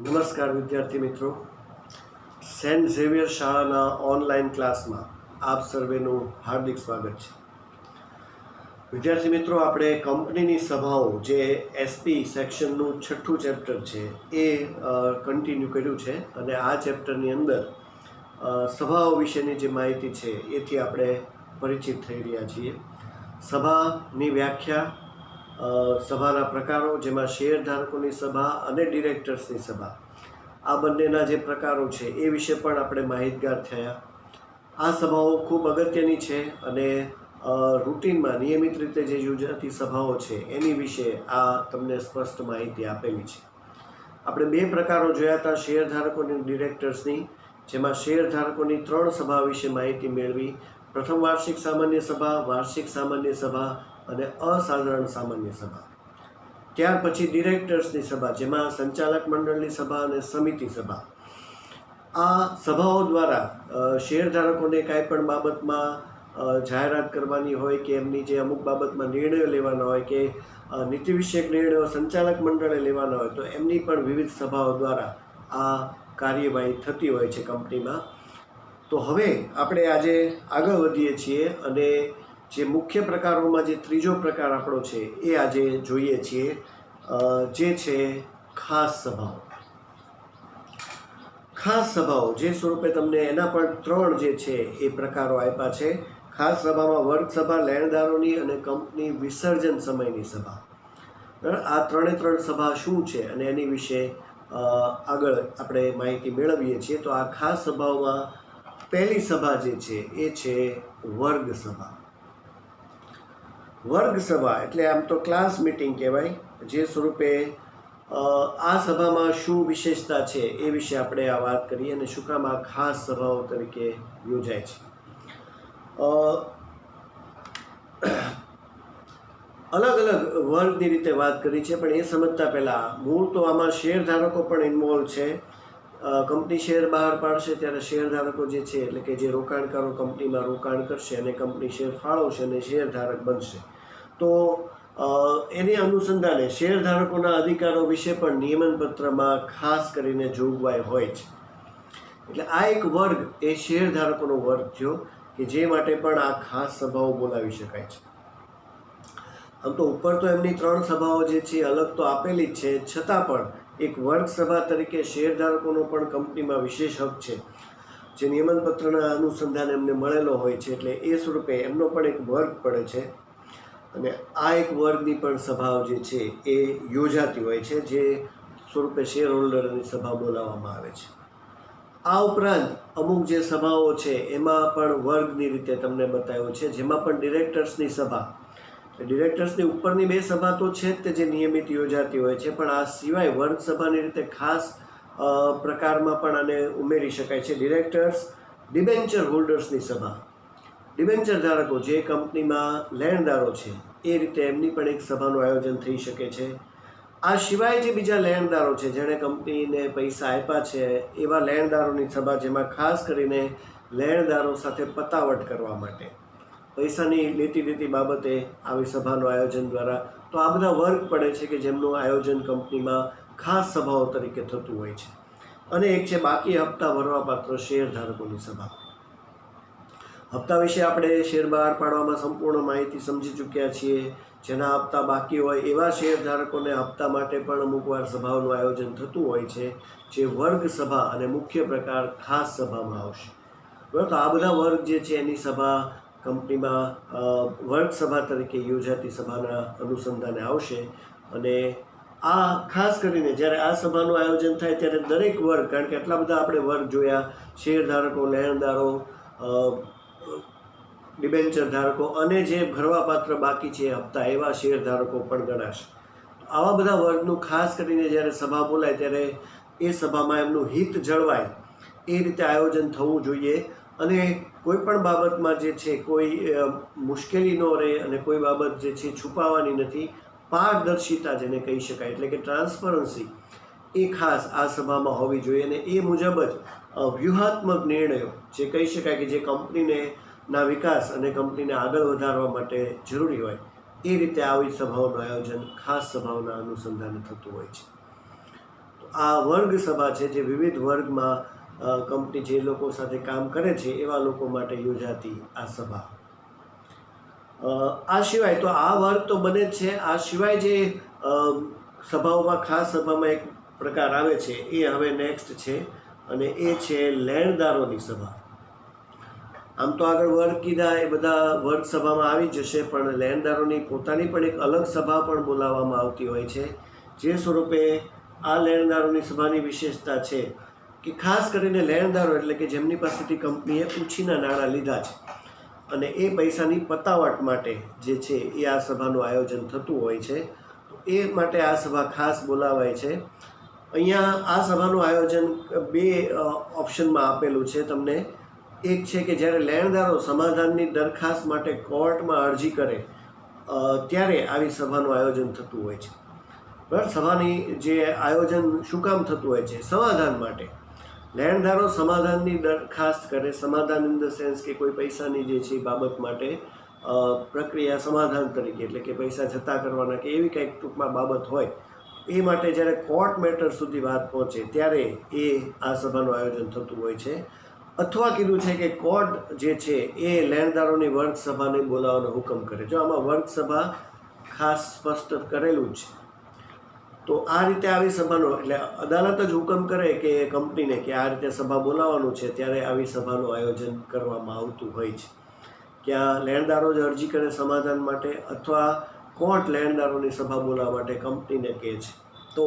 નમસ્કાર વિદ્યાર્થી મિત્રો, સેન્ટ ઝેવિયર શાળાના ઓનલાઈન ક્લાસમાં આપ સર્વેનું હાર્દિક સ્વાગત છે. વિદ્યાર્થી મિત્રો, આપણે કંપનીની સભાઓ જે એસપી સેક્શનનું 6થું ચેપ્ટર છે એ કન્ટિન્યુ કર્યું છે અને આ ચેપ્ટરની અંદર સભાઓ વિશેની જે માહિતી છે એથી આપણે પરિચિત થઈ રહ્યા છીએ. સભાની વ્યાખ્યા, સભાના પ્રકારો જેમાં શેરધારકોની સભા અને ડિરેક્ટર્સની સભા, આ બંનેના જે પ્રકારો છે એ વિશે પણ આપણે માહિતગાર થયા. આ સભાઓ ખૂબ અગત્યની છે અને રૂટીનમાં નિયમિત રીતે જે યોજાતી સભાઓ છે એની વિશે આ તમને સ્પષ્ટ માહિતી આપેલી છે. આપણે બે પ્રકારો જોયા હતા શેરધારકોની ડિરેક્ટર્સની, જેમાં શેરધારકોની 3 સભા વિશે માહિતી મેળવી. પ્રથમ વાર્ષિક સામાન્ય સભા, વાર્ષિક સામાન્ય સભા અને અસાધારણ સામાન્ય સભા. ત્યાર પછી ડિરેક્ટર્સની સભા, જેમાં સંચાલક મંડળની સભા અને સમિતિ સભા. આ સભાઓ દ્વારા શેરધારકોને કાંઈ પણ બાબતમાં જાહેરાત કરવાની હોય કે એમની જે અમુક બાબતમાં નિર્ણયો લેવાના હોય કે નીતિ વિષયક નિર્ણયો સંચાલક મંડળે લેવાના હોય તો એમની પણ વિવિધ સભાઓ દ્વારા આ કાર્યવાહી થતી હોય છે કંપનીમાં. તો હવે આપણે આજે આગળ વધીએ છીએ અને જે મુખ્ય પ્રકારોમાં જે ત્રીજો પ્રકાર આપણો છે એ આજે જોઈએ છીએ, જે છે ખાસ સભાઓ. ખાસ સભાઓ જે સ્વરૂપે તમને એના પણ 3 જે છે એ પ્રકારો આપ્યા છે. ખાસ સભામાં વર્ગ સભા, લેણદારોની અને કંપની વિસર્જન સમયની સભા. આ 3 સભા શું છે અને એની વિશે આગળ આપણે માહિતી મેળવીએ છીએ. તો આ ખાસ સભાઓમાં પહેલી સભા જે છે એ છે વર્ગ સભા. વર્ગ સભા એટલે આમ તો ક્લાસ મીટિંગ કહેવાય. જે સ્વરૂપે આ સભામાં શું વિશેષતા છે એ વિશે આપણે આ વાત કરીએ અને શું કામ આ ખાસ સભાઓ તરીકે યોજાય છે. અલગ અલગ વર્ગની રીતે વાત કરી છે, પણ એ સમજતા પહેલાં મૂળ તો આમાં શેરધારકો પણ ઇન્વોલ્વ છે. કંપની શેર બહાર પાડશે ત્યારે શેરધારકો જે છે એટલે કે જે રોકાણકારો કંપનીમાં રોકાણ કરશે અને કંપની શેર ફાળવશે અને શેરધારક બનશે, તો એની અનુસંધાને શેરધારકોના અધિકારો વિશે પણ નિયમનપત્રમાં ખાસ કરીને જોગવાઈ હોય છે. એટલે આ એક વર્ગ એ શેરધારકોનો વર્ગ થયો કે જે માટે પણ આ ખાસ સભાઓ બોલાવી શકાય છે. આમ તો ઉપર તો એમની 3 સભાઓ જે છે અલગ તો આપેલી જ છે, છતાં પણ એક વર્ગ સભા તરીકે શેરધારકોનો પણ કંપનીમાં વિશેષ હક છે જે નિયમનપત્રના અનુસંધાને એમને મળેલો હોય છે. એટલે એ સ્વરૂપે એમનો પણ એક વર્ગ પડે છે અને આ એક વર્ગની પણ સભાઓ જે છે એ યોજાતી હોય છે, જે સ્વરૂપે શેર હોલ્ડરની સભા બોલાવવામાં આવે છે. આ ઉપરાંત અમુક જે સભાઓ છે એમાં પણ વર્ગની રીતે તમને બતાવ્યું છે, જેમાં પણ ડિરેક્ટર્સની સભા, ડિરેક્ટર્સની ઉપરની 2 સભા તો છે જ તે જે નિયમિત યોજાતી હોય છે, પણ આ સિવાય વર્ગ સભાની રીતે ખાસ પ્રકારમાં પણ આને ઉમેરી શકાય છે. ડિરેક્ટર્સ ડિબેન્ચર હોલ્ડર્સની સભા, ડિબેન્ચર ધારકો જે કંપનીમાં લેણદારો છે એ રીતે એમની પણ એક સભાનું આયોજન થઈ શકે છે. આ સિવાય જે બીજા લેણદારો છે જેણે કંપનીને પૈસા આપ્યા છે એવા લેણદારોની સભા, જેમાં ખાસ કરીને લેણદારો સાથે પતાવટ કરવા માટે પૈસાની લેતી બાબતે આવી સભાનું આયોજન દ્વારા, તો આ બધા વર્ગ પડે છે કે જેમનું આયોજન કંપનીમાં ખાસ સભાઓ તરીકે થતું હોય છે. અને એક છે બાકી હપ્તા ભરવાપાત્ર શેરધારકોની સભા. હપ્તા વિશે આપણે શેર બહાર પાડવામાં સંપૂર્ણ માહિતી સમજી ચૂક્યા છીએ. જેના હપ્તા બાકી હોય એવા શેરધારકોને હપ્તા માટે પણ અમુકવાર સભાઓનું આયોજન થતું હોય છે, જે વર્ગ સભા અને મુખ્ય પ્રકાર ખાસ સભામાં આવશે. બરાબર, તો આ બધા વર્ગ જે છે એની સભા કંપનીમાં વર્ગ સભા તરીકે યોજાતી સભાના અનુસંધાને આવશે. અને આ ખાસ કરીને જ્યારે આ સભાનું આયોજન થાય ત્યારે દરેક વર્ગ, કારણ કે આટલા બધા આપણે વર્ગ જોયા, શેરધારકો, લેણદારો, ડિબેન્ચર ધારકો અને જે ભરવાપાત્ર બાકી છે હપ્તા એવા શેરધારકો પણ ગણાશે. આવા બધા વર્ગનું ખાસ કરીને જ્યારે સભા બોલાય ત્યારે એ સભામાં એમનું હિત જળવાય એ રીતે આયોજન થવું જોઈએ. અને કોઈ પણ બાબતમાં જે છે કોઈ મુશ્કેલી ન રહે અને કોઈ બાબત જે છે છુપાવવાની નથી. પારદર્શિતા જેને કહી શકાય, એટલે કે ટ્રાન્સપરન્સી, એ ખાસ આ સભામાં હોવી જોઈએ. અને એ મુજબ જ વ્યૂહાત્મક નિર્ણયો જે કહી શકાય કે જે કંપનીને ના વિકાસ અને કંપનીને આગળ વધારવા માટે જરૂરી હોય એ રીતે આવી સભાઓનું આયોજન ખાસ સભાઓના અનુસંધાને થતું હોય છે. તો આ વર્ગ સભા છે જે વિવિધ વર્ગમાં કંપની જે લોકો સાથે કામ કરે છે એવા લોકો માટે યોજાતી આ સભા. આ સિવાય તો આ વર્ગ તો બને જ છે. આ સિવાય જે સભાઓમાં ખાસ સભામાં એક પ્રકાર આવે છે એ હવે નેક્સ્ટ છે, અને એ છે લેણદારોની સભા. આમ તો આગળ વર્ગ કીધા એ બધા વર્ગ સભામાં આવી જશે, પણ લેણદારોની પોતાની પણ એક અલગ સભા પણ બોલાવવામાં આવતી હોય છે. જે સ્વરૂપે આ લેણદારોની સભાની વિશેષતા છે કે ખાસ કરીને લેણદારો એટલે કે જેમની પાસેથી કંપનીએ ઉછીના નાણાં લીધા છે અને એ પૈસાની પતાવટ માટે જે છે એ આ સભાનું આયોજન થતું હોય છે. એ માટે આ સભા ખાસ બોલાવાય છે. અહીંયા આ સભાનું આયોજન બે ઓપ્શનમાં આપેલું છે તમને. એક છે કે જ્યારે લેણદારો સમાધાનની દરખાસ્ત માટે કોર્ટમાં અરજી કરે ત્યારે આવી સભાનું આયોજન થતું હોય છે. બરાબર. સભાની જે આયોજન શું કામ થતું હોય છે? સમાધાન માટે. લેણદારો સમાધાનની દરખાસ્ત કરે, સમાધાન ઇન ધ સેન્સ કે કોઈ પૈસાની જે છે બાબત માટે પ્રક્રિયા સમાધાન તરીકે, એટલે કે પૈસા જતા કરવાના કે એવી કંઈક ટૂંકમાં બાબત હોય, એ માટે જ્યારે કોર્ટ મેટર સુધી વાત પહોંચે ત્યારે એ આ સભાનું આયોજન થતું હોય છે. અથવા કીધું છે કે કોર્ટ જે છે એ લેણદારોની વર્ગ સભાને બોલાવવાનો હુકમ કરે. જો આમાં વર્ગ સભા ખાસ સ્પષ્ટ કરેલું છે. તો આ રીતે આવી સભાનો એટલે અદાલત જ હુકમ કરે કે કંપનીને કે આ રીતે સભા બોલાવવાનું છે, ત્યારે આવી સભાનું આયોજન કરવામાં આવતું હોય છે. ક્યાં લેણદારો જ અરજી કરે સમાધાન માટે, અથવા કોર્ટ લેણદારોની સભા બોલાવવા માટે કંપનીને કહે છે, તો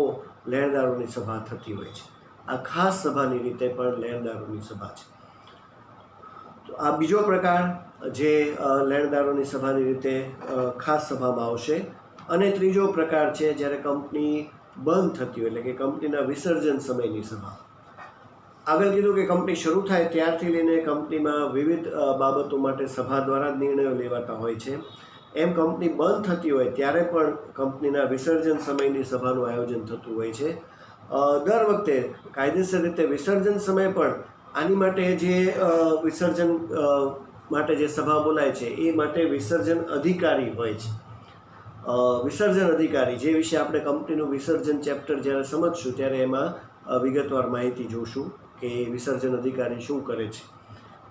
લેણદારોની સભા થતી હોય છે. આ ખાસ સભાની રીતે પણ લેણદારોની સભા છે. તો આ બીજો પ્રકાર જે લેણદારોની સભાની રીતે ખાસ સભામાં આવશે. અને ત્રીજો પ્રકાર છે જ્યારે કંપની બંધ થતી હોય, એટલે કે કંપનીના વિસર્જન સમયની સભા. આગળ કીધું કે કંપની શરૂ થાય ત્યારથી લઈને કંપનીમાં વિવિધ બાબતો માટે સભા દ્વારા જ નિર્ણયો લેવાતા હોય છે. એમ કંપની બંધ થતી હોય ત્યારે પણ કંપનીના વિસર્જન સમયની સભાનું આયોજન થતું હોય છે. દર વખતે કાયદેસર રીતે વિસર્જન સમય પણ આની માટે જે વિસર્જન માટે જે સભા બોલાય છે એ માટે વિસર્જન અધિકારી હોય છે. વિસર્જન અધિકારી જે વિશે આપણે કંપનીનું વિસર્જન ચેપ્ટર જ્યારે સમજશું ત્યારે એમાં વિગતવાર માહિતી જોશું કે વિસર્જન અધિકારી શું કરે છે.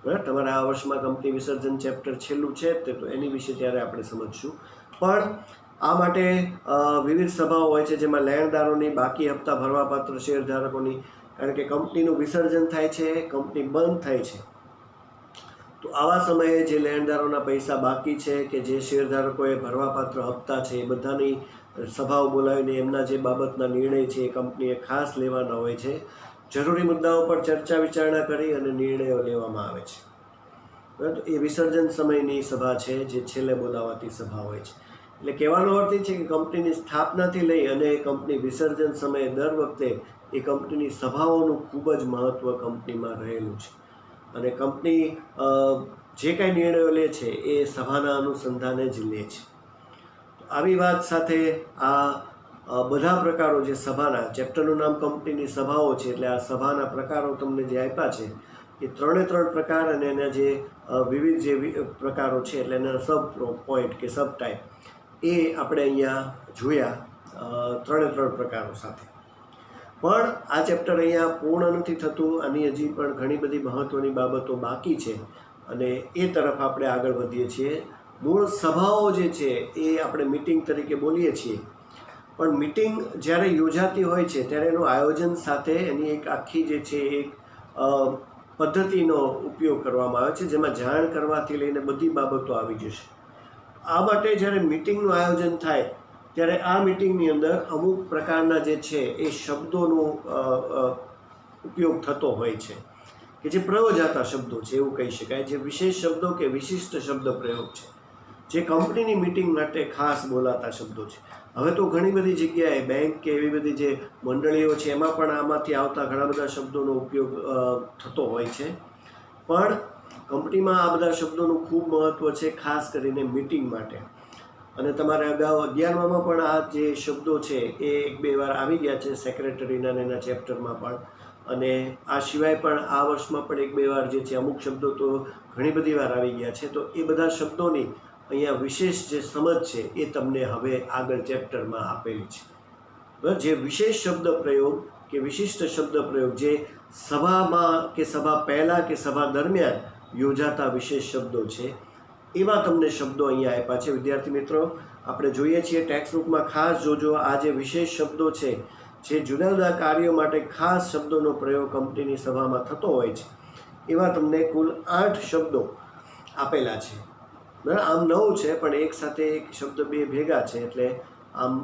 બરાબર. તમારા આ વર્ષમાં કંપની વિસર્જન ચેપ્ટર છેલ્લું છે તો એની વિશે ત્યારે આપણે સમજશું. પણ આ માટે વિવિધ સભાઓ હોય છે જેમાં લેણદારોની, બાકી હપ્તા ભરવાપાત્ર શેરધારકોની, કારણ કે કંપનીનું વિસર્જન થાય છે, કંપની બંધ થાય છે, તો આવા સમયે જે લેણદારોના પૈસા બાકી છે કે જે શેરધારકોએ ભરવાપાત્ર હપ્તા છે એ બધાની સભાઓ બોલાવીને એમના જે બાબતના નિર્ણય છે એ કંપનીએ ખાસ લેવાના હોય છે. જરૂરી મુદ્દાઓ પર ચર્ચા વિચારણા કરી અને નિર્ણયો લેવામાં આવે છે. બરાબર. એ વિસર્જન સમયની સભા છે જે છેલ્લે બોલાવાતી સભા હોય છે. એટલે કહેવાનો અર્થ એ છે કે કંપનીની સ્થાપનાથી લઈ અને કંપની વિસર્જન સમયે દર વખતે એ કંપનીની સભાઓનું ખૂબ જ મહત્ત્વ કંપનીમાં રહેલું છે. અને કંપની જે કાંઈ નિર્ણયો લે છે એ સભાના અનુસંધાને જ લે છે. આવી વાત સાથે આ બધા પ્રકારો જે સભાના ચેપ્ટરનું નામ કંપનીની સભાઓ છે, એટલે આ સભાના પ્રકારો તમને જે આપ્યા છે એ 3 પ્રકાર અને એના જે વિવિધ જે પ્રકારો છે એટલે એના સબ પોઈન્ટ કે સબ ટાઈપ એ આપણે અહીંયા જોયા 3 પ્રકારો સાથે. પણ આ ચેપ્ટર અહીંયા પૂર્ણ નથી થતું. આની હજી પણ ઘણી બધી મહત્ત્વની બાબતો બાકી છે અને એ તરફ આપણે આગળ વધીએ છીએ. મૂળ સભાઓ જે છે એ આપણે મિટિંગ તરીકે બોલીએ છીએ, પણ મિટિંગ જ્યારે યોજાતી હોય છે ત્યારે એનું આયોજન સાથે એની એક આખી જે છે એક પદ્ધતિનો ઉપયોગ કરવામાં આવે છે, જેમાં જાણ કરવાથી લઈને બધી બાબતો આવી જશે. આ માટે જ્યારે મિટિંગનું આયોજન થાય ત્યારે આ મિટિંગની અંદર અમુક પ્રકારના જે છે એ શબ્દોનો ઉપયોગ થતો હોય છે કે જે પ્રયોજાતા શબ્દો છે એવું કહી શકાય, જે વિશેષ શબ્દો કે વિશિષ્ટ શબ્દ પ્રયોગ છે, જે કંપનીની મિટિંગ માટે ખાસ બોલાતા શબ્દો છે. હવે તો ઘણી બધી જગ્યાએ બેંક કે એવી બધી જે મંડળીઓ છે એમાં પણ આમાંથી આવતા ઘણા બધા શબ્દોનો ઉપયોગ થતો હોય છે. પણ કંપનીમાં આ બધા શબ્દોનું ખૂબ મહત્ત્વ છે, ખાસ કરીને મિટિંગ માટે. અને તમારે અગાઉ 11માં પણ આ જે શબ્દો છે એ 1-2 વાર આવી ગયા છે સેક્રેટરીના એના ચેપ્ટરમાં પણ, અને આ સિવાય પણ આ વર્ષમાં પણ 1-2 વાર જે છે અમુક શબ્દો તો ઘણી બધી વાર આવી ગયા છે. તો એ બધા શબ્દોની અહીંયા વિશેષ જે સમજ છે એ તમને હવે આગળ ચેપ્ટરમાં આપેલી છે. જે વિશેષ શબ્દ પ્રયોગ કે વિશિષ્ટ શબ્દ પ્રયોગ જે સભામાં કે સભા પહેલાં કે સભા દરમિયાન યોજાતા વિશેષ શબ્દો છે, એવા તમને શબ્દો અહીંયા આપ્યા છે. વિદ્યાર્થી મિત્રો, આપણે જોઈએ છીએ ટેક્સ્ટબુકમાં ખાસ જોજો, આ જે વિશેષ શબ્દો છે જે જુદા જુદા કાર્યો માટે ખાસ શબ્દોનો પ્રયોગ કંપનીની સભામાં થતો હોય છે, એવા તમને કુલ 8 શબ્દો આપેલા છે. બરાબર, આમ 9 છે પણ એક સાથે એક શબ્દ બે ભેગા છે એટલે આમ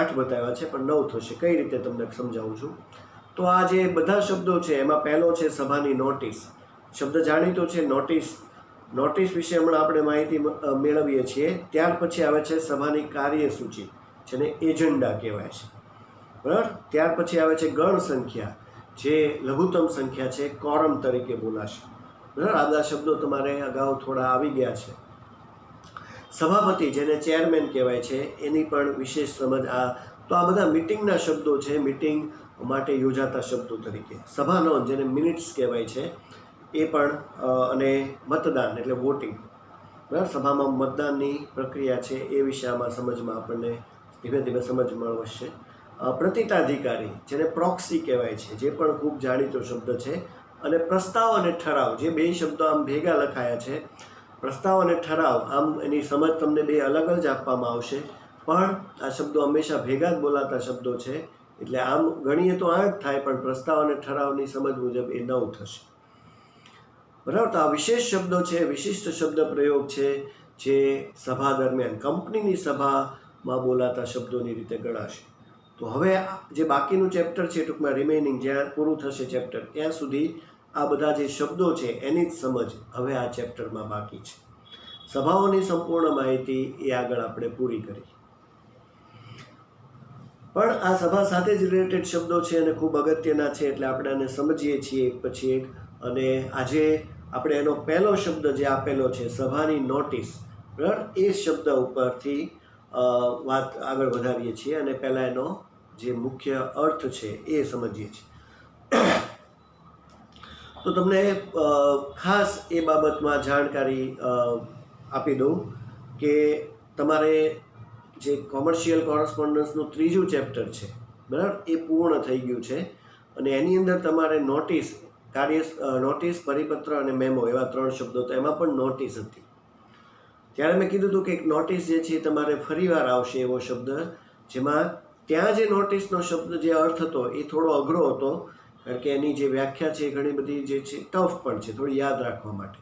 8 બતાવ્યા છે પણ 9 થશે. કઈ રીતે તમને સમજાવું છું. તો આ જે બધા શબ્દો છે એમાં પહેલો છે સભાની નોટિસ. શબ્દ જાણીતો છે નોટિસ. નોટિસ વિશે હમણાં આપણે માહિતી મેળવીએ છીએ. ત્યાર પછી આવે છે સભાની કાર્યસૂચિ, જેને એજન્ડા કહેવાય છે. બરાબર, ત્યાર પછી આવે છે ગણ સંખ્યા, જે લઘુત્તમ સંખ્યા છે, કોરમ તરીકે બોલાશે. બરાબર, આ બધા શબ્દો તમારે અગાઉ થોડા આવી ગયા છે. સભાપતિ, જેને ચેરમેન કહેવાય છે, એની પણ વિશેષ સમજ. તો આ બધા મિટિંગના શબ્દો છે, મિટિંગ માટે યોજાતા શબ્દો તરીકે. સભાનોંધ, જેને મિનિટ્સ કહેવાય છે, એ પણ. અને મતદાન એટલે વોટિંગ. બરાબર, સભામાં મતદાનની પ્રક્રિયા છે એ વિશે આમાં સમજમાં આપણને ધીમે ધીમે સમજ મળશે. પ્રતિતાધિકારી, જેને પ્રોક્સી કહેવાય છે, જે પણ ખૂબ જાણીતો શબ્દ છે. અને પ્રસ્તાવ અને ઠરાવ, જે બે શબ્દો આમ ભેગા લખાયા છે. પ્રસ્તાવ અને ઠરાવ, આમ એની સમજ તમને બે અલગ જ આપવામાં આવશે, પણ આ શબ્દો હંમેશા ભેગા જ બોલાતા શબ્દો છે. એટલે આમ ગણીએ તો 8 થાય, પણ પ્રસ્તાવ અને ઠરાવની સમજ મુજબ એ 9 થશે. બરાબર, તો આ વિશેષ શબ્દો છે, વિશિષ્ટ શબ્દ પ્રયોગ છે, જે સભા દરમિયાન કંપનીની સભામાં બોલાતા શબ્દોની રીતે ગણાશે. તો હવે જે બાકીનું ચેપ્ટર છે, ટૂંકમાં રિમેનિંગ જ્યાં પૂરું થશે ચેપ્ટર, ત્યાં સુધી આ બધા જે શબ્દો છે એની જ સમજ હવે આ ચેપ્ટરમાં બાકી છે. સભાઓની સંપૂર્ણ માહિતી એ આગળ આપણે પૂરી કરી. પણ આ સભા સાથે જ રિલેટેડ શબ્દો છે અને ખૂબ અગત્યના છે, એટલે આપણે આને સમજીએ છીએ એક પછી એક. અને આજે આપણે એનો પહેલો શબ્દ જે આપેલો છે સભાની નોટિસ, બરાબર, એ શબ્દ ઉપરથી વાત આગળ વધારીએ છીએ અને પહેલાં એનો જે મુખ્ય અર્થ છે એ સમજીએ છીએ. તો તમને ખાસ એ બાબતમાં જાણકારી આપી દઉં કે તમારે જે કોમર્શિયલ કોરસ્પોન્ડન્સનું 3જું ચેપ્ટર છે, બરાબર, એ પૂર્ણ થઈ ગયું છે. અને એની અંદર તમારે નોટિસ, નોટિસ, પરિપત્ર અને મેમો, એવા 3 શબ્દો. તો એમાં પણ નોટિસ હતી. ત્યારે મેં કીધું હતું કે એક નોટિસ જે છે તમારે ફરીવાર આવશે એવો શબ્દ, જેમાં ત્યાં જે નોટિસનો શબ્દ જે અર્થ હતો એ થોડો અઘરો હતો, કારણ કે એની જે વ્યાખ્યા છે એ ઘણી બધી જે છે ટફ પણ છે થોડી યાદ રાખવા માટે.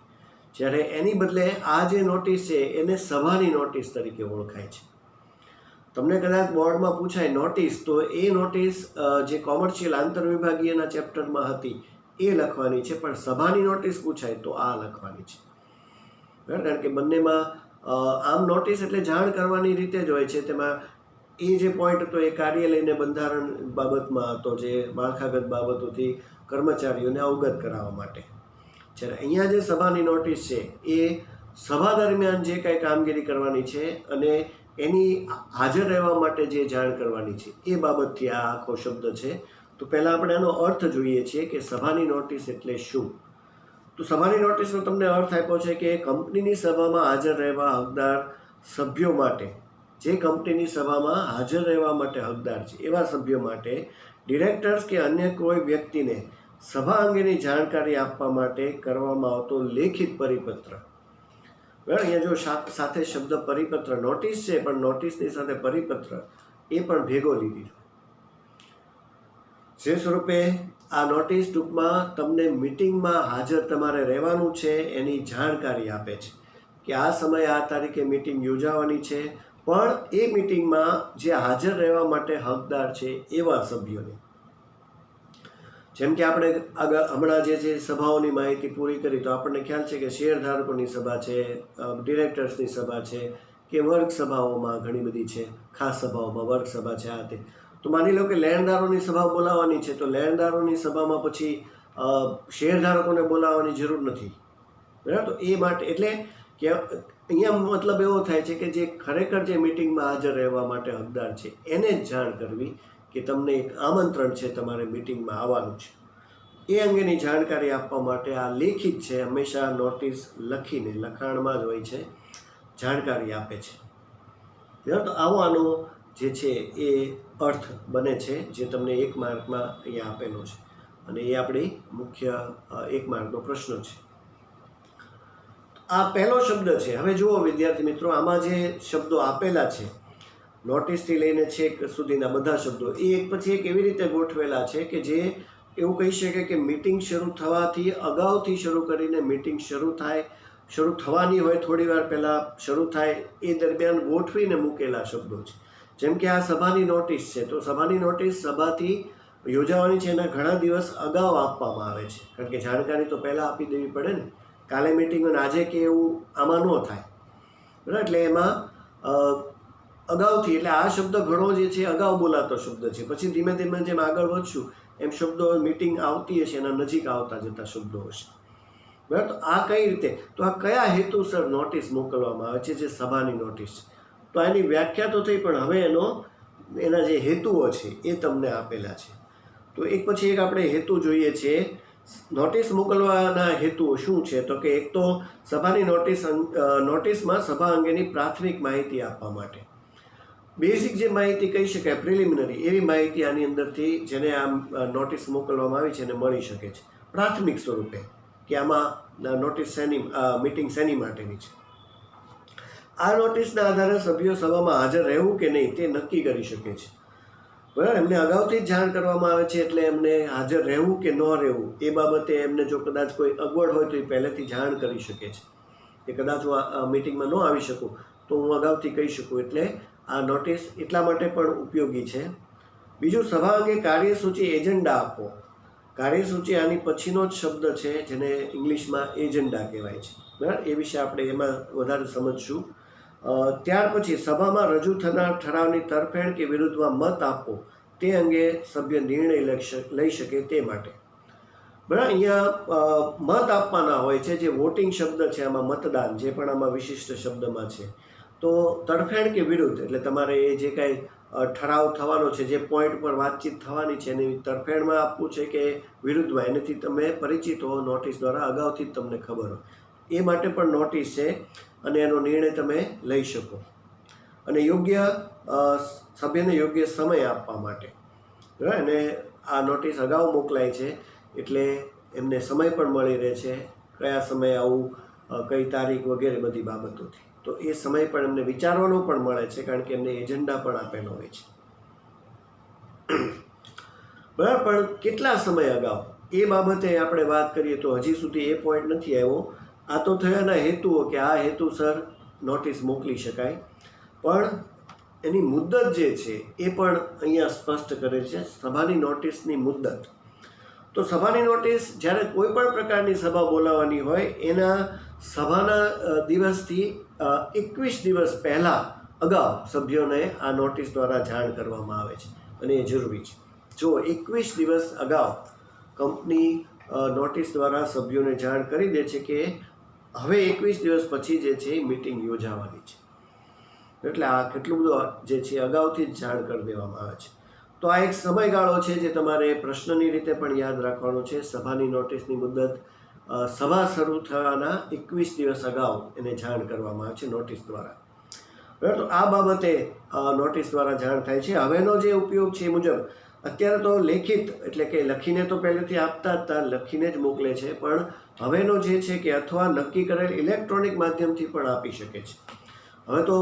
જ્યારે એની બદલે આ જે નોટિસ છે એને સભાની નોટિસ તરીકે ઓળખાય છે. તમને કદાચ બોર્ડમાં પૂછાય નોટિસ, તો એ નોટિસ જે કોમર્શિયલ આંતરવિભાગીયના ચેપ્ટરમાં હતી એ લખવાની છે, પણ સભાની નોટિસ પૂછાય તો આ લખવાની છે. બરાબર, કારણ કે બંનેમાં આમ નોટિસ એટલે જાણ કરવાની રીતે જ હોય છે. તેમાં એ જે પોઈન્ટ હતો એ કાર્યાલયને બંધારણ બાબતમાં હતો, જે માળખાગત બાબતોથી કર્મચારીઓને અવગત કરાવવા માટે. જ્યારે અહીંયા જે સભાની નોટિસ છે એ સભા દરમિયાન જે કાંઈ કામગીરી કરવાની છે અને એની હાજર રહેવા માટે જે જાણ કરવાની છે એ બાબતથી આ આખો શબ્દ છે. તો પહેલાં આપણે એનો અર્થ જોઈએ છીએ કે સભાની નોટિસ એટલે શું. તો સભાની નોટિસનો તમને અર્થ આપ્યો છે કે કંપનીની સભામાં હાજર રહેવા હકદાર સભ્યો માટે, જે કંપનીની સભામાં હાજર રહેવા માટે હકદાર છે એવા સભ્યો માટે ડિરેક્ટર્સ કે અન્ય કોઈ વ્યક્તિને સભા અંગેની જાણકારી આપવા માટે કરવામાં આવતો લેખિત પરિપત્ર. બરાબર, અહીંયા જો સાથે શબ્દ પરિપત્ર, નોટિસ છે પણ નોટિસની સાથે પરિપત્ર એ પણ ભેગો લીધી. જે સ્વરૂપે આ નોટિસ ટૂંકમાં તમને મિટિંગમાં હાજર તમારે રહેવાનું છે એની જાણકારી આપે છે કે આ સમયે આ તારીખે મિટિંગ યોજાવાની છે, પણ એ મિટિંગમાં જે હાજર રહેવા માટે હકદાર છે એવા સભ્યોને. જેમ કે આપણે આગળ હમણાં જે સભાઓની માહિતી પૂરી કરી, તો આપણને ખ્યાલ છે કે શેરધારકોની સભા છે, ડિરેક્ટર્સની સભા છે, કે વર્ગ સભાઓમાં ઘણી બધી છે, ખાસ સભાઓમાં વર્ગ સભા છે આ તે. તો માની લો કે લેણદારોની સભા બોલાવવાની છે, તો લેણદારોની સભામાં પછી શેરધારકોને બોલાવવાની જરૂર નથી. બરાબર, તો એ માટે એટલે કે અહીંયા મતલબ એવો થાય છે કે જે ખરેખર જે મિટિંગમાં હાજર રહેવા માટે હકદાર છે એને જ જાણ કરવી કે તમને એક આમંત્રણ છે, તમારે મિટિંગમાં આવવાનું છે. એ અંગેની જાણકારી આપવા માટે આ લેખિત છે, હંમેશા નોટિસ લખીને, લખાણમાં જ હોય છે, જાણકારી આપે છે. તો આવો આનો જે છે એ અર્થ બને છે, જે તમને 1 માર્કમાં અહીંયા આપેલો છે, અને એ આપણી મુખ્ય 1 માર્કનો પ્રશ્ન છે. આ પહેલો શબ્દ છે. હવે જુઓ વિદ્યાર્થી મિત્રો, આમાં જે શબ્દો આપેલા છે, નોટિસથી લઈને છેક સુધીના બધા શબ્દો, એ એક પછી એક એવી રીતે ગોઠવેલા છે કે જે એવું કહી શકે કે મીટિંગ શરૂ થવાથી અગાઉથી શરૂ કરીને મીટિંગ શરૂ થવાની હોય થોડી વાર પહેલાં શરૂ થાય એ દરમિયાન ગોઠવીને મૂકેલા શબ્દો છે. જેમ કે આ સભાની નોટિસ છે, તો સભાની નોટિસ સભાથી યોજાવાની છે એના ઘણા દિવસ અગાઉ આપવામાં આવે છે, કારણ કે જાણકારી તો પહેલાં આપી દેવી પડે ને. કાલે મિટિંગ હોય આજે કે એવું આમાં ન થાય, બરાબર. એટલે એમાં અગાઉથી, એટલે આ શબ્દ ઘણો જે છે અગાઉ બોલાતો શબ્દ છે. પછી ધીમે ધીમે જેમ આગળ વધશું એમ શબ્દો મિટિંગ આવતી હશે એના નજીક આવતા જતા શબ્દો હશે, બરાબર. તો આ કઈ રીતે, તો આ કયા હેતુસર નોટિસ મોકલવામાં આવે છે, જે સભાની નોટિસ છે, તો એની વ્યાખ્યા તો થઈ, પણ હવે એના જે હેતુઓ છે એ તમને આપેલા છે. તો એક પછી એક આપણે હેતુ જોઈએ છીએ. નોટિસ મોકલવાના હેતુઓ શું છે, તો કે એક તો સભાની નોટિસમાં સભા અંગેની પ્રાથમિક માહિતી આપવા માટે, બેઝિક જે માહિતી કહી શકાય, પ્રિલિમિનરી એવી માહિતી આની અંદરથી જેને આમ નોટિસ મોકલવામાં આવી છે એને મળી શકે છે પ્રાથમિક સ્વરૂપે, કે આમાં નોટિસ મિટિંગ શેની માટેની છે. આ નોટિસના આધારે સભ્યો સભામાં હાજર રહેવું કે નહીં તે નક્કી કરી શકે છે, બરાબર. એમને અગાઉથી જ જાણ કરવામાં આવે છે, એટલે એમને હાજર રહેવું કે ન રહેવું એ બાબતે એમને જો કદાચ કોઈ અગવડ હોય તો એ પહેલેથી જાણ કરી શકે છે કે કદાચ હું આ મિટિંગમાં ન આવી શકું તો હું અગાઉથી કહી શકું. એટલે આ નોટિસ એટલા માટે પણ ઉપયોગી છે. બીજું, સભા અંગે કાર્યસૂચિ એજન્ડા આપવો. કાર્યસૂચિ આની પછીનો જ શબ્દ છે, જેને ઇંગ્લિશમાં એજન્ડા કહેવાય છે, બરાબર. એ વિશે આપણે એમાં વધારે સમજશું. ત્યાર પછી સભામાં રજૂ થનાર ઠરાવની તરફેણ કે વિરુદ્ધમાં મત આપવો તે અંગે સભ્ય નિર્ણય લઈ શકે તે માટે, બરાબર. અહીંયા મત આપવાના હોય છે, જે વોટિંગ શબ્દ છે આમાં મતદાન, જે પણ આમાં વિશિષ્ટ શબ્દમાં છે. તો તરફેણ કે વિરુદ્ધ, એટલે તમારે એ જે કાંઈ ઠરાવ થવાનો છે, જે પોઈન્ટ પર વાતચીત થવાની છે એની તરફેણમાં આપવું છે કે વિરુદ્ધમાં, એનાથી તમે પરિચિત હો, નોટિસ દ્વારા અગાઉથી જ તમને ખબર હોય એ માટે પણ નોટિસ છે, અને એનો નિર્ણય તમે લઈ શકો. અને સભ્યને યોગ્ય સમય આપવા માટે, બરાબર. અને આ નોટિસ અગાઉ મોકલાય છે એટલે એમને સમય પણ મળી રહે છે, કયા સમયે આવું, કઈ તારીખ વગેરે બધી બાબતોથી. તો એ સમય પણ એમને વિચારવાનો પણ મળે છે, કારણ કે એમને એજન્ડા પણ આપેલો હોય છે, બરાબર. પણ કેટલા સમય અગાઉ એ બાબતે આપણે વાત કરીએ તો હજી સુધી એ પોઈન્ટ નથી આવ્યો. આ તો થયાના હેતુઓ, કે આ હેતુસર નોટિસ મોકલી શકાય, પણ એની મુદ્દત જે છે એ પણ અહીંયા સ્પષ્ટ કરે છે, સભાની નોટિસની મુદ્દત. તો સભાની નોટિસ, જ્યારે કોઈ પણ પ્રકારની સભા બોલાવવાની હોય એના સભાના દિવસથી 21 દિવસ પહેલાં અગાઉ સભ્યોને આ નોટિસ દ્વારા જાણ કરવામાં આવે છે, અને એ જરૂરી છે. જો 21 દિવસ અગાઉ કંપની નોટિસ દ્વારા સભ્યોને જાણ કરી દે છે કે હવે 21 દિવસ પછી જે છે એ મિટિંગ યોજાવાની છે, એટલે આ કેટલું બધું જે છે અગાઉથી જ જાણ કરી દેવામાં આવે છે. તો આ એક સમયગાળો છે જે તમારે પ્રશ્નની રીતે પણ યાદ રાખવાનો છે. સભાની નોટિસની મુદ્દત સભા શરૂ થવાના 21 દિવસ અગાઉ એને જાણ કરવામાં આવે છે નોટિસ દ્વારા, બરાબર. તો આ બાબતે નોટિસ દ્વારા જાણ થાય છે. હવેનો જે ઉપયોગ છે એ મુજબ અત્યારે તો લેખિત, એટલે કે લખીને તો પહેલેથી આપતા જ હતા, લખીને જ મોકલે છે, પણ હવેનો જે છે કે અથવા નક્કી કરેલ ઇલેક્ટ્રોનિક માધ્યમથી પણ આપી શકે છે. હવે તો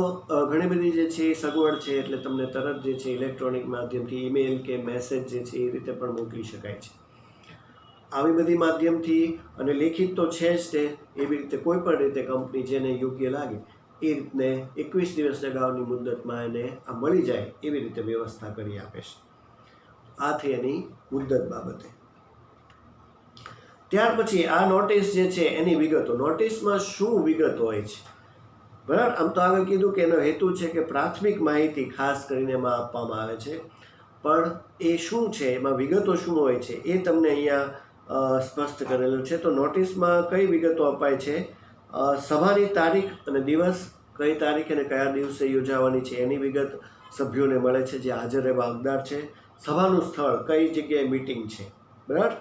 ઘણી બધી જે છે એ સગવડ છે, એટલે તમને તરત જે છે ઇલેક્ટ્રોનિક માધ્યમથી ઈમેલ કે મેસેજ જે છે એ રીતે પણ મોકલી શકાય છે. આવી બધી માધ્યમથી, અને લેખિત તો છે જ તે, એવી રીતે કોઈ પણ રીતે કંપની જેને યોગ્ય લાગે એ રીતને 21 દિવસ અગાઉની મુદ્દતમાં એને આ મળી જાય એવી રીતે વ્યવસ્થા કરી આપે છે. આ થઈ એની મુદ્દત બાબતે. ત્યાર પછી આ નોટિસ જે છે એની વિગતો. નોટિસમાં શું વિગત હોય છે, બરાબર. આમ તો આગળ કીધું કે એનો હેતુ છે કે પ્રાથમિક માહિતી ખાસ કરીને એમાં આપવામાં આવે છે, પણ એ શું છે, એમાં વિગતો શું હોય છે એ તમને અહીંયા સ્પષ્ટ કરેલું છે. તો નોટિસમાં કઈ વિગતો અપાય છે, સભાની તારીખ અને દિવસ, કઈ તારીખે અને કયા દિવસે યોજાવાની છે એની વિગત સભ્યોને મળે છે જે હાજર રહેવા હકદાર છે. સભાનું સ્થળ, કઈ જગ્યાએ મિટિંગ છે, બરાબર.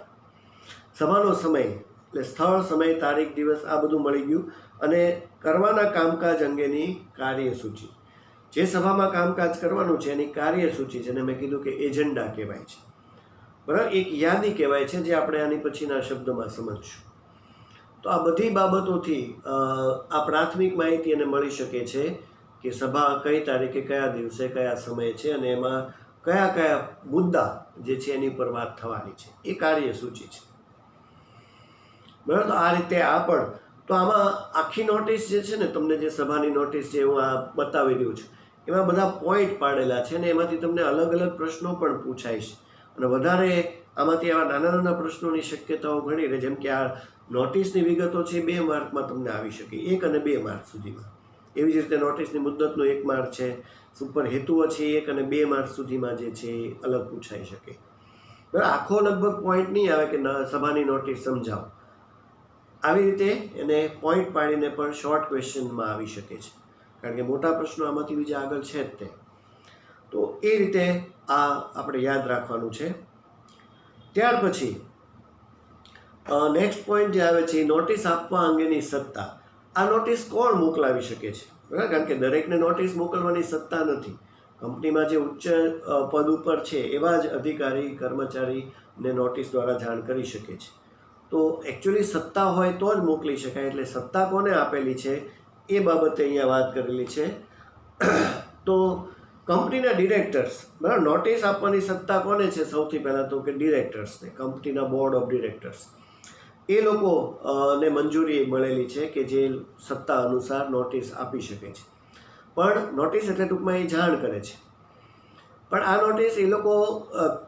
સભાનો સમય, એટલે સ્થળ, સમય, તારીખ, દિવસ, આ બધું મળી ગયું. અને કરવાના કામકાજ અંગેની કાર્યસૂચિ, જે સભામાં કામકાજ કરવાનું છે એની કાર્યસૂચિ, જેને મેં કીધું કે એજન્ડા કહેવાય છે, બરાબર, એક યાદી કહેવાય છે, જે આપણે આની પછીના શબ્દમાં સમજશું. તો આ બધી બાબતોથી આ પ્રાથમિક માહિતી એને મળી શકે છે કે સભા કઈ તારીખે, કયા દિવસે, કયા સમયે છે અને એમાં કયા કયા મુદ્દા જે છે એની પર વાત થવાની છે, એ કાર્યસૂચિ છે, બરાબર. તો આ રીતે આ પણ, તો આમાં આખી નોટિસ જે છે ને, તમને જે સભાની નોટિસ છે હું આ બતાવી રહ્યું છું, એમાં બધા પોઈન્ટ પાડેલા છે અને એમાંથી તમને અલગ અલગ પ્રશ્નો પણ પૂછાય છે અને વધારે આમાંથી આવા નાના નાના પ્રશ્નોની શક્યતાઓ ઘણી રહે. જેમ કે આ નોટિસની વિગતો છે 2 માર્કમાં તમને આવી શકે, 1 અને 2 માર્ક સુધીમાં. એવી જ રીતે નોટિસની મુદ્દતનો 1 માર્ક છે, સુપર હેતુઓ છે 1 અને 2 માર્ક સુધીમાં જે છે એ અલગ પૂછાઈ શકે, બરાબર. આખો લગભગ પોઈન્ટ નહીં આવે કે સભાની નોટિસ સમજાવો, આવી રીતે એને પોઈન્ટ પાડીને પણ શોર્ટ ક્વેશ્ચનમાં આવી શકે છે, કારણ કે મોટા પ્રશ્નો આમાંથી બીજા આગળ છે જ તે. તો એ રીતે આ આપણે યાદ રાખવાનું છે. ત્યાર પછી નેક્સ્ટ પોઈન્ટ જે આવે છે, નોટિસ આપવા અંગેની સત્તા. આ નોટિસ કોણ મોકલાવી શકે છે, બરાબર, કારણ કે દરેકને નોટિસ મોકલવાની સત્તા નથી. કંપનીમાં જે ઉચ્ચ પદ ઉપર છે એવા જ અધિકારી, કર્મચારીને નોટિસ દ્વારા જાણ કરી શકે છે. તો એકચ્યુઅલી સત્તા હોય તો જ મોકલી શકાય, એટલે સત્તા કોને આપેલી છે એ બાબતે અહીંયા વાત કરેલી છે. તો કંપનીના ડિરેક્ટર્સ, બરાબર, નોટિસ આપવાની સત્તા કોને છે? સૌથી પહેલાં તો કે ડિરેક્ટર્સને, કંપનીના બોર્ડ ઓફ ડિરેક્ટર્સ, એ લોકોને મંજૂરી મળેલી છે કે જે સત્તા અનુસાર નોટિસ આપી શકે છે. પણ નોટિસ એટલે ટૂંકમાં એ જાણ કરે છે. પણ આ નોટિસ એ લોકો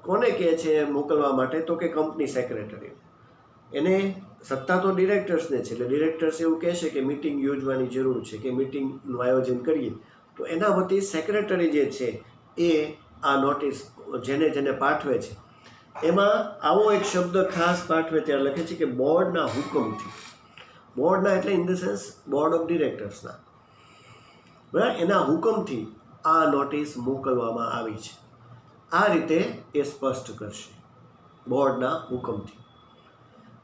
કોને કહે છે મોકલવા માટે? તો કે કંપની સેક્રેટરી. એને સત્તા તો ડિરેક્ટર્સને છે, એટલે ડિરેક્ટર્સ એવું કહેશે કે મિટિંગ યોજવાની જરૂર છે કે મિટિંગનું આયોજન કરીએ, તો એના વતી સેક્રેટરી જે છે એ આ નોટિસ જેને જેને પાઠવે છે એમાં આવો એક શબ્દ ખાસ પાઠવે ત્યારે લખે છે કે બોર્ડના હુકમથી. બોર્ડના એટલે in the sense board of ડિરેક્ટર્સના, બરાબર, એના હુકમથી આ નોટિસ મોકલવામાં આવી છે. આ રીતે એ સ્પષ્ટ કરશે, બોર્ડના હુકમથી,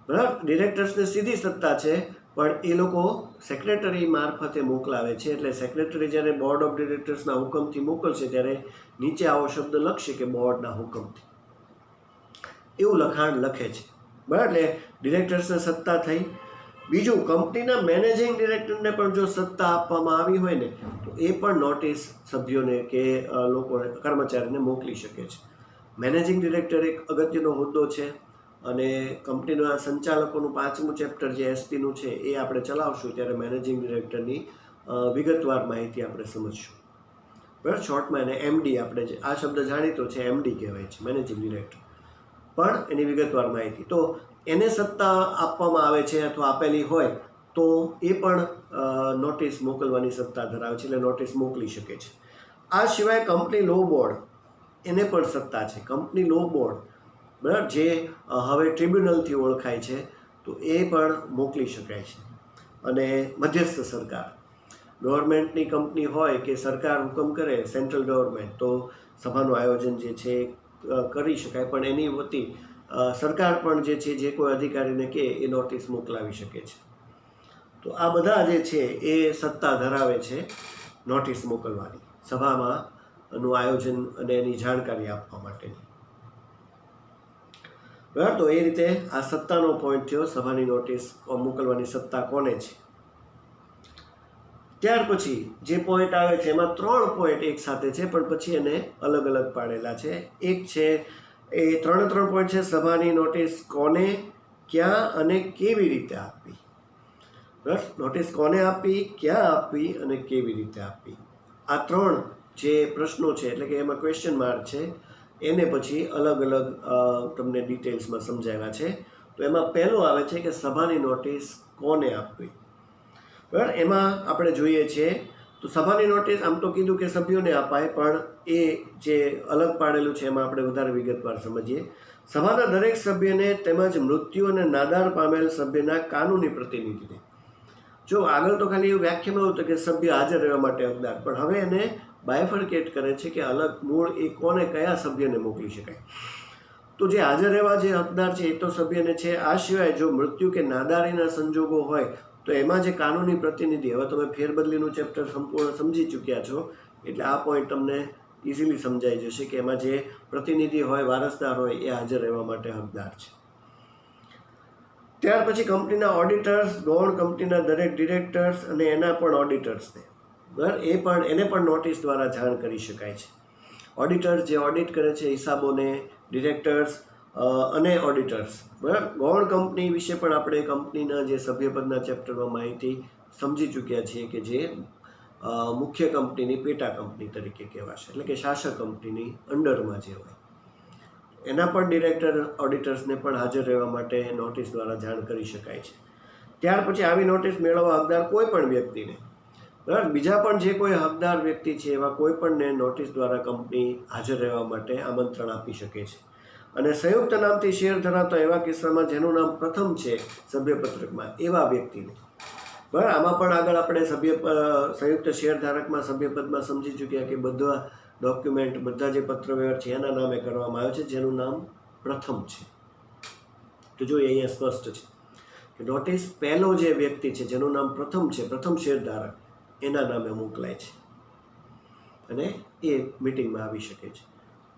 બરાબર. ડિરેક્ટર્સને સીધી સત્તા છે, પણ એ લોકો સેક્રેટરી મારફતે મોકલાવે છે. એટલે સેક્રેટરી જ્યારે બોર્ડ ઓફ ડિરેક્ટર્સના હુકમથી મોકલશે ત્યારે નીચે આવો શબ્દ લખશે કે બોર્ડના હુકમથી, એવું લખાણ લખે છે, બરાબર. એટલે ડિરેક્ટર્સને સત્તા થઈ. બીજું, કંપનીના મેનેજિંગ ડિરેક્ટરને પણ જો સત્તા આપવામાં આવી હોય ને, તો એ પણ નોટિસ સભ્યોને કે લોકોને, કર્મચારીને મોકલી શકે છે. મેનેજિંગ ડિરેક્ટર એક અગત્યનો હોદ્દો છે અને કંપનીના સંચાલકોનું 5મું ચેપ્ટર જે એસપીનું છે એ આપણે ચલાવશું ત્યારે મેનેજિંગ ડિરેક્ટરની વિગતવાર માહિતી આપણે સમજશું, બરાબર. શોર્ટમાં એને એમડી, આપણે જે આ શબ્દ જાણીતો છે એમડી કહેવાય છે, મેનેજિંગ ડિરેક્ટર, પણ એની વિગતવાર માહિતી. તો એને સત્તા આપવામાં આવે છે અથવા આપેલી હોય તો એ પણ નોટિસ મોકલવાની સત્તા ધરાવે છે, એટલે નોટિસ મોકલી શકે છે. આ સિવાય કંપની લો બોર્ડ, એને પણ સત્તા છે. કંપની લો બોર્ડ, બરાબર, જે હવે ટ્રિબ્યુનલથી ઓળખાય છે, તો એ પણ મોકલી શકાય છે. અને મધ્યસ્થ સરકાર, ગવર્મેન્ટની કંપની હોય કે સરકાર હુકમ કરે, સેન્ટ્રલ ગવર્મેન્ટ, તો સભાનું આયોજન જે છે કરી શકાય, પણ એની વતી સરકાર પણ જે છે જે કોઈ અધિકારીને કહે એ નોટિસ મોકલાવી શકે છે. તો આ બધા જે છે એ સત્તા ધરાવે છે નોટિસ મોકલવાની, સભામાં નું આયોજન અને એની જાણકારી આપવા માટેની, બરાબર. તો એ રીતે આ સત્તાનો પોઈન્ટ થયો, સભાની નોટિસ મોકલવાની સત્તા કોને છે. ત્યાર પછી જે પોઈન્ટ આવે છે એમાં 3 પોઈન્ટ એક સાથે છે, પણ પછી એને અલગ અલગ પાડેલા છે. એક છે એ 3 પોઈન્ટ છે, સભાની નોટિસ કોને, ક્યાં અને કેવી રીતે આપવી, બસ. નોટિસ કોને આપવી, ક્યાં આપવી અને કેવી રીતે આપવી, આ 3 જે પ્રશ્નો છે, એટલે કે એમાં ક્વેશ્ચન માર્ક છે, એને પછી અલગ અલગ તમને ડિટેલ્સમાં સમજાવ્યા છે. તો એમાં પહેલું આવે છે કે સભાની નોટિસ કોને આપવી, બરાબર. એમાં આપણે જોઈએ છીએ તો સભાની નોટિસ આમ તો કીધું કે સભ્યોને અપાય, પણ એ જે અલગ પાડેલું છે એમાં આપણે વધારે વિગતવાર સમજીએ. સભાના દરેક સભ્યને તેમજ મૃત્યુ અને નાદાર પામેલ સભ્યના કાનૂની પ્રતિનિધિને. જો આગળ તો ખાલી એવું વ્યાખ્યામાં હતું કે સભ્ય હાજર રહેવા માટે હકદાર, પણ હવે એને બાયફર્કેટ કરે છે કે અલગ મૂળ એ કોને, કયા સભ્યને મોકલી શકાય. તો જે હાજર રહેવા જે હકદાર છે એ તો સભ્યને છે. આ સિવાય જો મૃત્યુ કે નાદારીના સંજોગો હોય તો એમાં જે કાનૂની પ્રતિનિધિ, હવે તમે ફેરબદલીનું ચેપ્ટર સંપૂર્ણ સમજી ચૂક્યા છો, એટલે આ પોઈન્ટ તમને ઇઝીલી સમજાઈ જશે કે એમાં જે પ્રતિનિધિ હોય, વારસદાર હોય, એ હાજર રહેવા માટે હકદાર છે. ત્યાર પછી કંપનીના ઓડિટર્સ, ગૌણ કંપનીના દરેક ડિરેક્ટર્સ અને એના પણ ઓડિટર્સને બરાબર એને પણ નોટિસ દ્વારા જાણ કરી શકાય છે. ઓડિટર્સ જે ઓડિટ કરે છે હિસાબોને, ડિરેક્ટર્સ અને ઓડિટર્સ બરાબર. ગૌણ કંપની વિશે પણ આપણે કંપનીના જે સભ્યપદના ચેપ્ટરમાં માહિતી સમજી ચૂક્યા છીએ કે જે મુખ્ય કંપનીની પેટા કંપની તરીકે કહેવાશે, એટલે કે શાસક કંપનીની અંડરમાં જે હોય એના પણ ડિરેક્ટર, ઓડિટર્સને પણ હાજર રહેવા માટે નોટિસ દ્વારા જાણ કરી શકાય છે. ત્યાર પછી આવી નોટિસ મેળવવા હકદાર કોઈ પણ વ્યક્તિને બરાબર, બીજા પણ જે કોઈ હકદાર વ્યક્તિ છે એવા કોઈ પણને નોટિસ દ્વારા કંપની હાજર રહેવા માટે આમંત્રણ આપી શકે છે. અને સંયુક્ત નામથી શેર ધરાવતા એવા કિસ્સામાં જેનું નામ પ્રથમ છે સભ્યપત્રકમાં એવા વ્યક્તિને બરાબર. આમાં પણ આગળ આપણે સંયુક્ત શેર ધારકમાં સભ્યપદમાં સમજી ચૂક્યા કે બધા ડોક્યુમેન્ટ, બધા જે પત્રવ્યવહાર છે એના નામે કરવામાં આવે છે જેનું નામ પ્રથમ છે. તો જો અહીંયા સ્પષ્ટ છે કે નોટિસ પહેલો જે વ્યક્તિ છે જેનું નામ પ્રથમ છે, પ્રથમ શેરધારક, એના નામે મોકલાય છે અને એ મિટિંગમાં આવી શકે છે.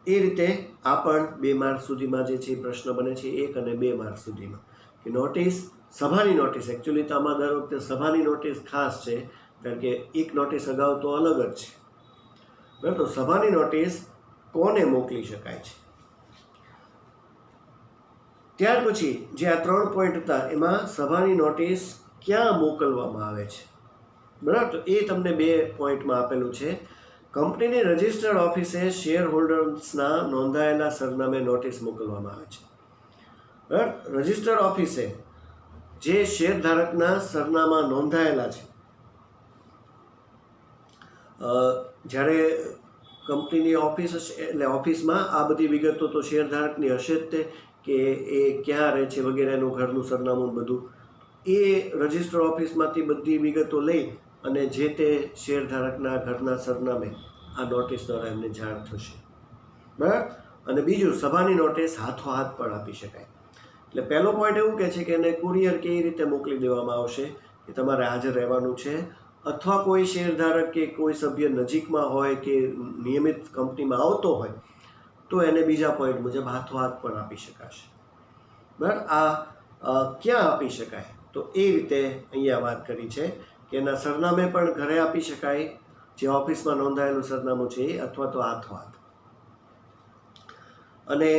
એ રીતે આ પણ 2 માર્ચ સુધીમાં જે છે પ્રશ્ન બને છે, 1 અને 2 માર્ચ સુધીમાં કે નોટિસ, સભાની નોટિસ, એકચ્યુઅલી તો આમાં દર વખતે સભાની નોટિસ ખાસ છે કારણ કે એક નોટિસ અગાઉ તો અલગ જ છે બરાબર. તો સભાની નોટિસ કોને મોકલી શકાય છે. ત્યાર પછી જે આ 3 પોઈન્ટ હતા એમાં સભાની નોટિસ ક્યાં મોકલવામાં આવે છે બરાબર. તો એ તમને 2 પોઈન્ટમાં આપેલું છે. કંપનીની રજિસ્ટર્ડ ઓફિસે શેર હોલ્ડર્સના નોંધાયેલા સરનામે નોટિસ મોકલવામાં આવે છે બરાબર. રજિસ્ટર્ડ ઓફિસે જે શેરધારકના સરનામા નોંધાયેલા છે, જ્યારે કંપનીની ઓફિસ હશે એટલે ઓફિસમાં આ બધી વિગતો તો શેરધારકની હશે જ તે કે એ ક્યાં રહે છે વગેરેનું ઘરનું સરનામું બધું, એ રજિસ્ટર ઓફિસમાંથી બધી વિગતો લઈ અને જે તે શેરધારકના ઘરના સરનામે આ નોટિસ દ્વારા એમને જાણ થશે બરાબર. અને બીજું, સભાની નોટિસ હાથોહાથ પણ આપી શકાય. એટલે પહેલો પોઈન્ટ એવું કહે છે કે એને કુરિયર કેવી રીતે મોકલી દેવામાં આવશે કે તમારે હાજર રહેવાનું છે, અથવા કોઈ શેરધારક કે કોઈ સભ્ય નજીકમાં હોય કે નિયમિત કંપનીમાં આવતો હોય તો એને બીજા પોઈન્ટ મુજબ હાથોહાથ પણ આપી શકાશે બરાબર. આ ક્યાં આપી શકાય તો એ રીતે અહીંયા વાત કરી છે કે એના સરનામે પણ ઘરે આપી શકાય, જે ઓફિસમાં નોંધાયેલું સરનામું છે એ, અથવા તો હાથોહાથ. અને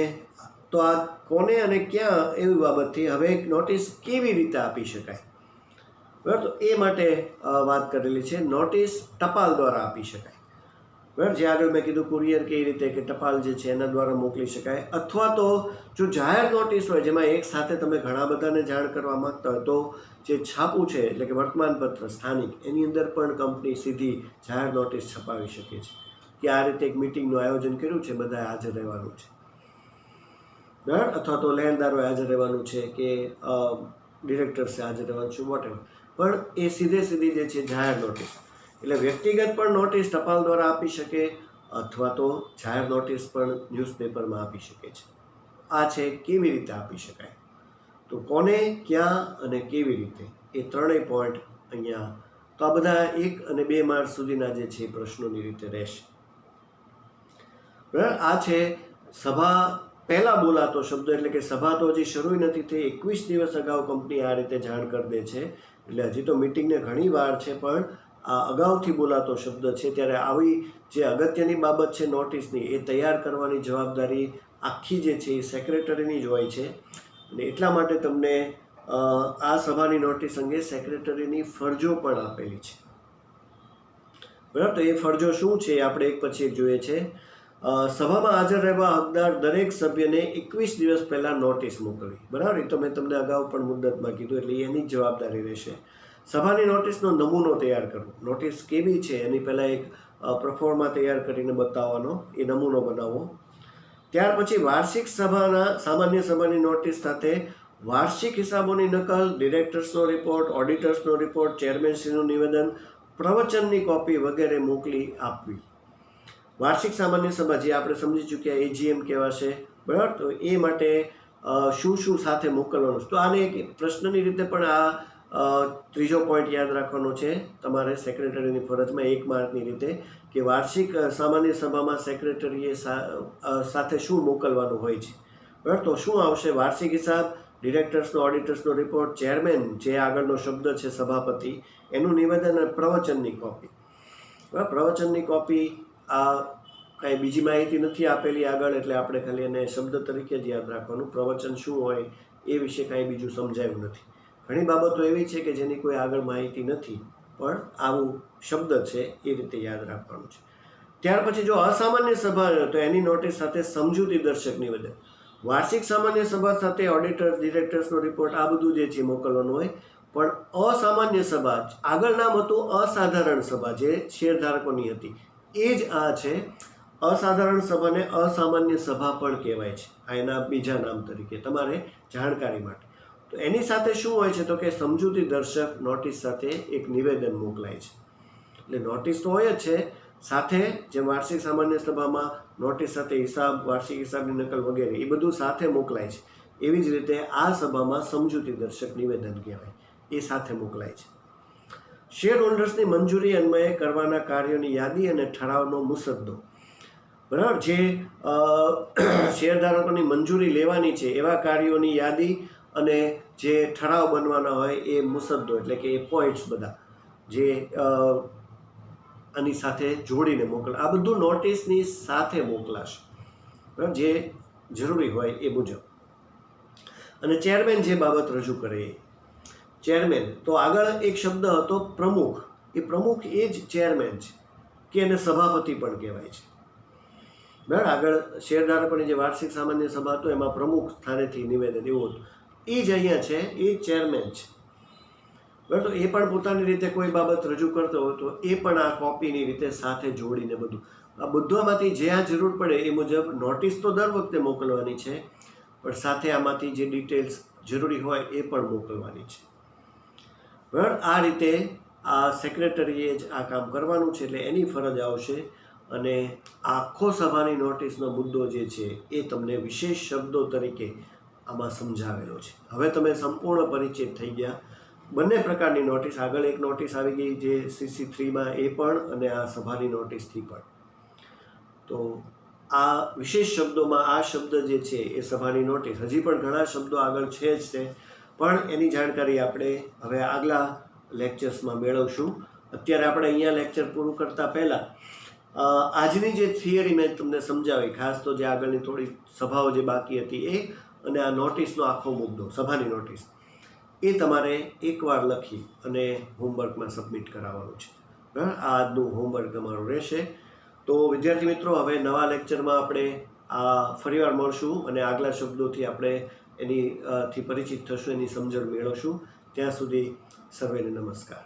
તો આ કોને અને ક્યાં એવી બાબતથી હવે એક નોટિસ કેવી રીતે આપી શકાય બરાબર. તો એ માટે વાત કરેલી છે. નોટિસ ટપાલ દ્વારા આપી શકાય બરાબર. જે આગળ મેં કીધું કુરિયર કેવી રીતે કે ટપાલ જે છે એના દ્વારા મોકલી શકાય, અથવા તો જો જાહેર નોટિસ હોય જેમાં એક સાથે તમે ઘણા બધાને જાણ કરવા માંગતા હોય તો જે છાપું છે એટલે કે વર્તમાનપત્ર સ્થાનિક, એની અંદર પણ કંપની સીધી જાહેર નોટિસ છપાવી શકે છે કે આ રીતે એક મિટિંગનું આયોજન કર્યું છે, બધાએ હાજર રહેવાનું છે બરાબર. અથવા તો લેણદારોએ હાજર રહેવાનું છે કે ડિરેક્ટર્સે હાજર રહેવાનું છે, વોટેવર. પણ એ સીધી જે છે જાહેર નોટિસ, એટલે વ્યક્તિગત પણ નોટિસ ટપાલ દ્વારા આપી શકે અથવા તો જાહેર નોટિસ પણ ન્યૂઝપેપરમાં આપી શકે છે. આ છે કેવી રીતે આપી શકાય. તો કોને, ક્યાં અને કેવી રીતે, એ 3 પોઈન્ટ અહીંયા. તો આ બધા 1 અને 2 માર્ચ સુધીના જે છે પ્રશ્નોની રીતે રહેશે બરાબર. આ છે સભા પહેલાં બોલાતો શબ્દ, એટલે કે સભા તો હજી શરૂ નથી થઈ, 21 દિવસ અગાઉ કંપની આ રીતે જાણ કરી દે છે. એટલે હજી તો મિટિંગને ઘણી વાર છે, પણ આ અગાઉથી બોલાતો શબ્દ છે. ત્યારે આવી જે અગત્યની બાબત છે નોટિસની, એ તૈયાર કરવાની જવાબદારી આખી જે છે એ સેક્રેટરીની જ હોય છે. અને એટલા માટે તમને આ સભાની નોટિસ અંગે સેક્રેટરીની ફરજો પણ આપેલી છે બરાબર. તો એ ફરજો શું છે એ આપણે એક પછી એક જોઈએ છે. સભામાં હાજર રહેવા હકદાર દરેક સભ્યને 21 દિવસ પહેલાં નોટિસ મોકલવી બરાબર. એ તો મેં તમને અગાઉ પણ મુદ્દતમાં કીધું, એટલે એની જ જવાબદારી રહેશે. સભાની નોટિસનો નમૂનો તૈયાર કરવો, નોટિસ કેવી છે એની પહેલાં એક પ્રોફોર્મા તૈયાર કરીને બતાવવાનો, એ નમૂનો બનાવવો. ત્યાર પછી વાર્ષિક સભાના સામાન્ય સભાની નોટિસ સાથે વાર્ષિક હિસાબોની નકલ, ડિરેક્ટર્સનો રિપોર્ટ, ઓડિટર્સનો રિપોર્ટ, ચેરમેનશ્રીનું નિવેદન, પ્રવચનની કોપી વગેરે મોકલી આપવી. વાર્ષિક સામાન્ય સભા જે આપણે સમજી ચૂક્યા એજીએમ કહેવાશે બરાબર. તો એ માટે શું સાથે મોકલવાનું છે. તો આને એક પ્રશ્નની રીતે પણ આ 3જો પોઈન્ટ યાદ રાખવાનો છે તમારે સેક્રેટરીની ફરજમાં 1 માર્કની રીતે, કે કે વાર્ષિક સામાન્ય સભામાં સેક્રેટરીએ સાથે શું મોકલવાનું હોય છે, બરાબર. તો શું આવશે? વાર્ષિક હિસાબ, ડિરેક્ટર્સનો ઓડિટર્સનો રિપોર્ટ, ચેરમેન જે આગળનો શબ્દ છે સભાપતિ એનું નિવેદન અને પ્રવચનની કોપી. બરાબર. પ્રવચનની કોપી આ કાંઈ બીજી માહિતી નથી આપેલી આગળ, એટલે આપણે ખાલી એને શબ્દ તરીકે જ યાદ રાખવાનું. પ્રવચન શું હોય એ વિશે કાંઈ બીજું સમજાયું નથી. ઘણી બાબતો એવી છે કે જેની કોઈ આગળ માહિતી નથી, પણ આવું શબ્દ છે એ રીતે યાદ રાખવાનું છે. ત્યાર પછી જો અસામાન્ય સભા તો એની નોટિસ સાથે સમજૂતી દર્શક નિવેદન. વાર્ષિક સામાન્ય સભા સાથે ઓડિટર, ડિરેક્ટર્સનો રિપોર્ટ આ બધું જે છે મોકલવાનું હોય. પણ અસામાન્ય સભા, આગળ નામ હતું અસાધારણ સભા જે શેરધારકોની હતી, એ જ આ છે. અસાધારણ સભાને અસામાન્ય સભા પણ કહેવાય છે. આ એના બીજા નામ તરીકે તમારે જાણકારી માટે. તો એની સાથે શું હોય છે? તો કે સમજૂતી દર્શક નોટિસ સાથે એક નિવેદન મોકલાય છે. એટલે નોટિસ તો હોય જ છે, સાથે જે વાર્ષિક સામાન્ય સભામાં નોટિસ સાથે હિસાબ, વાર્ષિક હિસાબની નકલ વગેરે એ બધું સાથે મોકલાય છે. એવી જ રીતે આ સભામાં સમજૂતી દર્શક નિવેદન કહેવાય, એ સાથે મોકલાય છે. શેર હોલ્ડર્સની મંજૂરી અન્વયે કરવાના કાર્યોની યાદી અને ઠરાવનો મુસદ્દો. બરાબર. જે શેરધારકોની મંજૂરી લેવાની છે એવા કાર્યોની યાદી અને જે ઠરાવ બનવાના હોય એ મુસદ્દો, એટલે કે એ પોઈન્ટ્સ બધા જે આની સાથે જોડીને મોકલા, આ બધું નોટિસની સાથે મોકલાશે, બરાબર, જે જરૂરી હોય એ મુજબ. અને ચેરમેન જે બાબત રજૂ કરે એ ચેરમેન. તો આગળ એક શબ્દ હતો પ્રમુખ. એ પ્રમુખ એ જ ચેરમેન છે, કે એને સભાપતિ પણ કહેવાય છે. બરાબર. આગળ શેરધારકોની જે વાર્ષિક સામાન્ય સભા હતો એમાં પ્રમુખ સ્થાનેથી નિવેદન એવું હતું, એ જ અહીંયા છે, એ ચેરમેન છે. બરાબર. તો એ પણ પોતાની રીતે કોઈ બાબત રજૂ કરતો હોય તો એ પણ આ કોપીની રીતે સાથે જોડીને બધું, આ બધામાંથી જ્યાં જરૂર પડે એ મુજબ નોટિસ તો દર વખતે મોકલવાની છે, પણ સાથે આમાંથી જે ડિટેલ્સ જરૂરી હોય એ પણ મોકલવાની છે. બરાબર. આ રીતે આ સેક્રેટરીએ જ આ કામ કરવાનું છે, એટલે એની ફરજ આવશે. અને આખો સભાની નોટિસનો મુદ્દો જે છે એ તમને વિશેષ શબ્દો તરીકે આમાં સમજાવેલો છે. હવે તમે સંપૂર્ણ પરિચિત થઈ ગયા બંને પ્રકારની નોટિસ. આગળ એક નોટિસ આવી ગઈ જે CC3માં, એ પણ, અને આ સભાની નોટિસથી પણ. તો આ વિશેષ શબ્દોમાં આ શબ્દ જે છે એ સભાની નોટિસ. હજી પણ ઘણા શબ્દો આગળ છે જ તે, પણ એની જાણકારી આપણે હવે આગલા લેક્ચર્સમાં મેળવશું. અત્યારે આપણે અહીંયા લેક્ચર પૂરું કરતાં પહેલાં આજની જે થિયરી મેં તમને સમજાવી, ખાસ તો જે આગળની થોડી સભાઓ જે બાકી હતી એ, અને આ નોટિસનો આખો મુદ્દો, સભાની નોટિસ, એ તમારે એકવાર લખી અને હોમવર્કમાં સબમિટ કરાવવાનું છે. બરાબર. આ આજનું હોમવર્ક તમારું રહેશે. તો વિદ્યાર્થી મિત્રો, હવે નવા લેક્ચરમાં આપણે આ ફરીવાર મળશું અને આગલા શબ્દોથી આપણે એની થી પરિચિત થશું, એની સમજણ મેળવશું. ત્યાં સુધી સર્વેને નમસ્કાર.